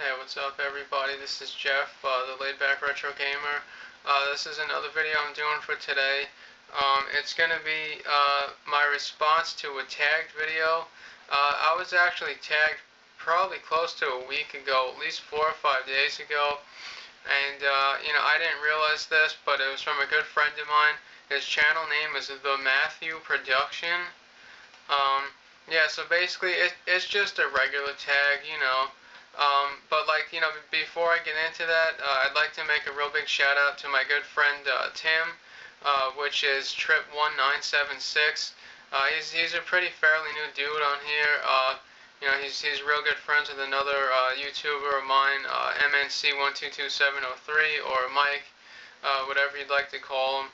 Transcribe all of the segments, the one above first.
Hey, what's up everybody? This is Jeff, the Laid Back Retro Gamer. This is another video I'm doing for today. It's going to be my response to a tagged video. I was actually tagged probably close to a week ago, at least 4 or 5 days ago. And, I didn't realize this, but it was from a good friend of mine. His channel name is TheMatthewProduction. Yeah, so basically it's just a regular tag. But before I get into that, I'd like to make a real big shout out to my good friend Tim, which is Tripone976. He's a pretty fairly new dude on here. He's real good friends with another YouTuber of mine, MNC122703 or Mike, whatever you'd like to call him.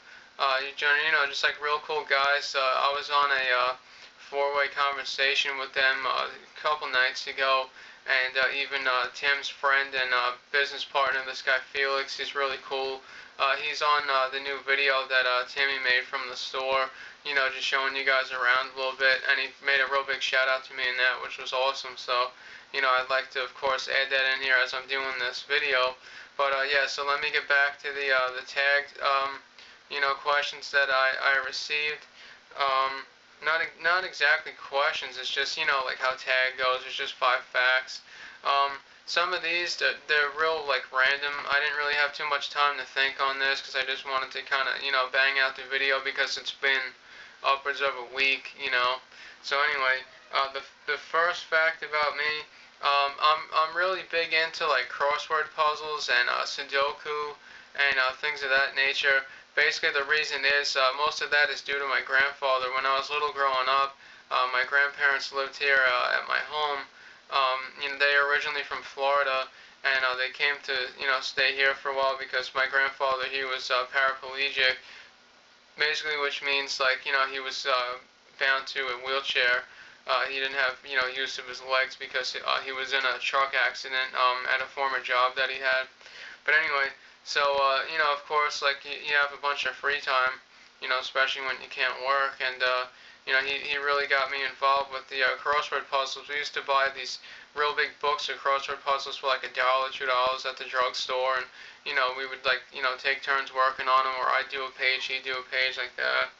Just like real cool guys. I was on a four-way conversation with them a couple nights ago, and even Tim's friend and business partner, this guy Felix, he's really cool. He's on the new video that Timmy made from the store, just showing you guys around a little bit, and he made a real big shout out to me in that, which was awesome. So, I'd like to, of course, add that in here as I'm doing this video. But yeah, so let me get back to the tagged, questions that I received. Not exactly questions. It's just like how tag goes. It's just 5 facts. Some of these they're real like random. I didn't really have too much time to think on this because I just wanted to kind of bang out the video because it's been upwards of a week. So anyway, the first fact about me, I'm really big into like crossword puzzles and Sudoku and things of that nature. Basically, the reason is most of that is due to my grandfather. When I was little growing up, my grandparents lived here at my home. They are originally from Florida, and they came to stay here for a while because my grandfather, he was paraplegic, basically, which means like he was bound to a wheelchair. He didn't have use of his legs because he was in a truck accident at a former job that he had. But anyway. So, of course, like, you have a bunch of free time, especially when you can't work, and, he really got me involved with the crossword puzzles. We used to buy these real big books of crossword puzzles for like $1, $2 at the drugstore, and, we would, like, take turns working on them, or I'd do a page, he'd do a page, like that.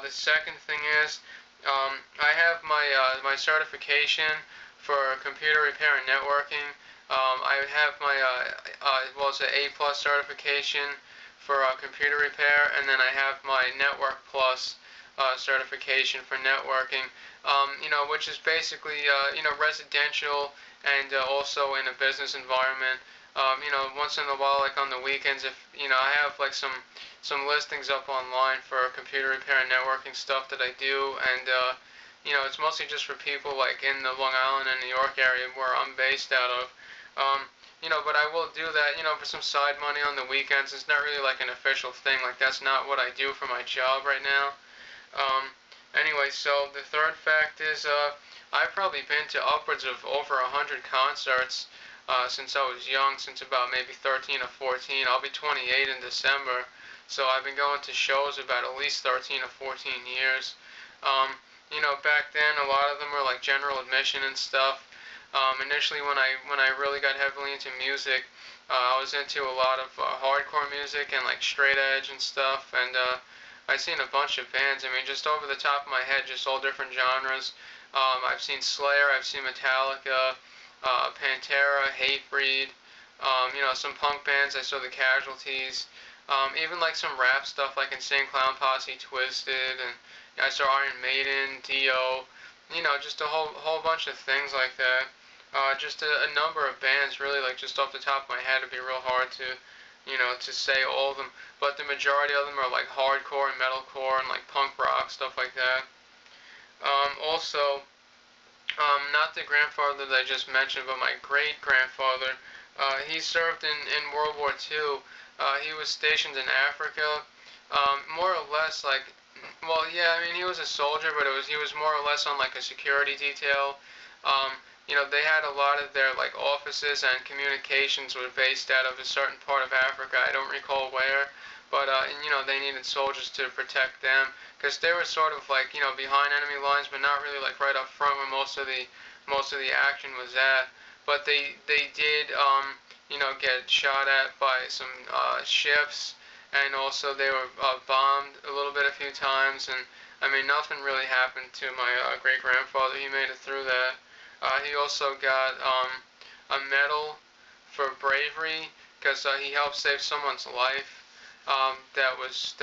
The second thing is, I have my certification for computer repair and networking. I have my it's an A+ certification for computer repair, and then I have my Network Plus certification for networking. Which is basically residential and also in a business environment. Once in a while, like on the weekends, if I have like some listings up online for computer repair and networking stuff that I do, and it's mostly just for people like in the Long Island and New York area where I'm based out of. But I will do that, for some side money on the weekends. It's not really like an official thing. Like, that's not what I do for my job right now. Anyway, so the third fact is, I've probably been to upwards of over 100 concerts, since I was young, since about maybe 13 or 14. I'll be 28 in December. So I've been going to shows about at least 13 or 14 years. Back then, a lot of them were like general admission and stuff. Initially, when I really got heavily into music, I was into a lot of hardcore music and like straight edge and stuff, and I've seen a bunch of bands. I mean, just over the top of my head, just all different genres. I've seen Slayer, I've seen Metallica, Pantera, Hatebreed, some punk bands. I saw the Casualties, even like some rap stuff like Insane Clown Posse, Twisted, and I saw Iron Maiden, Dio. Just a whole bunch of things like that. Just a number of bands, really, like, just off the top of my head. It'd be real hard to say all of them. But the majority of them are, like, hardcore and metalcore and, like, punk rock, stuff like that. Also, not the grandfather that I just mentioned, but my great-grandfather. He served in World War II. He was stationed in Africa. More or less, like, well, yeah, I mean, he was a soldier, but he was more or less on, like, a security detail. They had a lot of their, like, offices and communications were based out of a certain part of Africa. I don't recall where, but, they needed soldiers to protect them, because they were sort of, like, behind enemy lines, but not really, like, right up front where most of the action was at. but they did get shot at by some ships, and also they were bombed a little bit a few times, and I mean nothing really happened to my great grandfather. He made it through that. He also got a medal for bravery because he helped save someone's life that was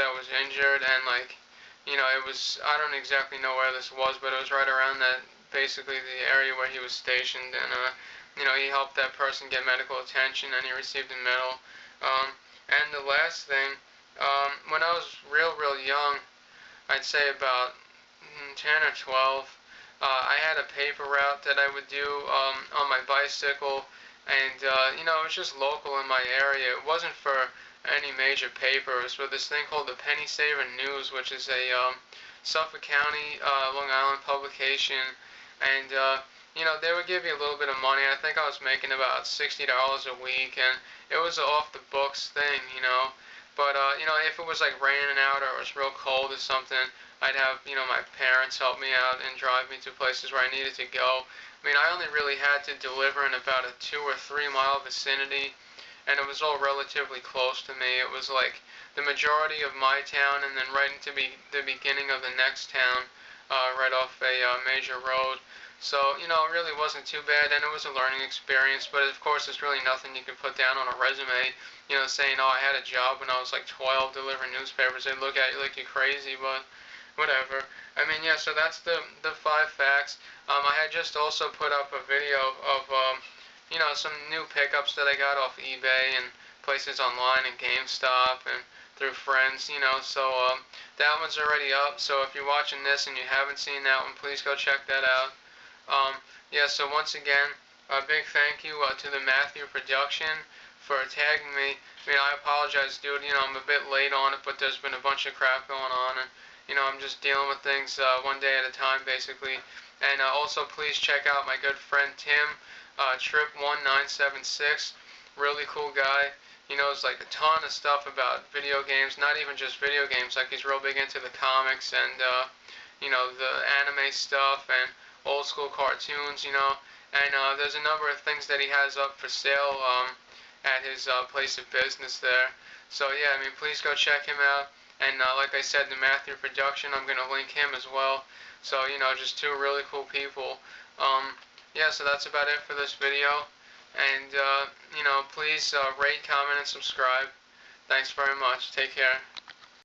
injured, and like it was, I don't exactly know where this was, but it was right around that, basically the area where he was stationed, and he helped that person get medical attention, and he received a medal. And the last thing, when I was real young, I'd say about 10 or 12, I had a paper route that I would do on my bicycle, and it was just local in my area. It wasn't for any major papers, but this thing called the Penny Saver News, which is a Suffolk County, Long Island publication, and they would give you a little bit of money. I think I was making about $60 a week, and it was an off the books thing, But if it was like raining out or it was real cold or something, I'd have my parents help me out and drive me to places where I needed to go. I mean, I only really had to deliver in about a 2 or 3 mile vicinity, and it was all relatively close to me. It was like the majority of my town, and then right into the beginning of the next town, right off a major road. So, it really wasn't too bad, and it was a learning experience, but of course, there's really nothing you can put down on a resume, saying, oh, I had a job when I was like 12 delivering newspapers. They'd look at you like you're crazy, but whatever. I mean, yeah, so that's the 5 facts. I had just also put up a video of, some new pickups that I got off eBay and places online and GameStop and through friends, so that one's already up. So if you're watching this and you haven't seen that one, please go check that out. Yeah, so once again, a big thank you to the Matthew Production for tagging me. I mean, I apologize, dude. I'm a bit late on it, but there's been a bunch of crap going on, and I'm just dealing with things one day at a time, basically. And also, please check out my good friend Tim, Tripone976. Really cool guy. He knows like a ton of stuff about video games, not even just video games. Like he's real big into the comics and the anime stuff and old school cartoons, and there's a number of things that he has up for sale at his place of business there. So yeah, I mean, please go check him out. And like I said, the Matthew Production, I'm going to link him as well. So, just two really cool people. Yeah, so that's about it for this video. And, please rate, comment, and subscribe. Thanks very much. Take care.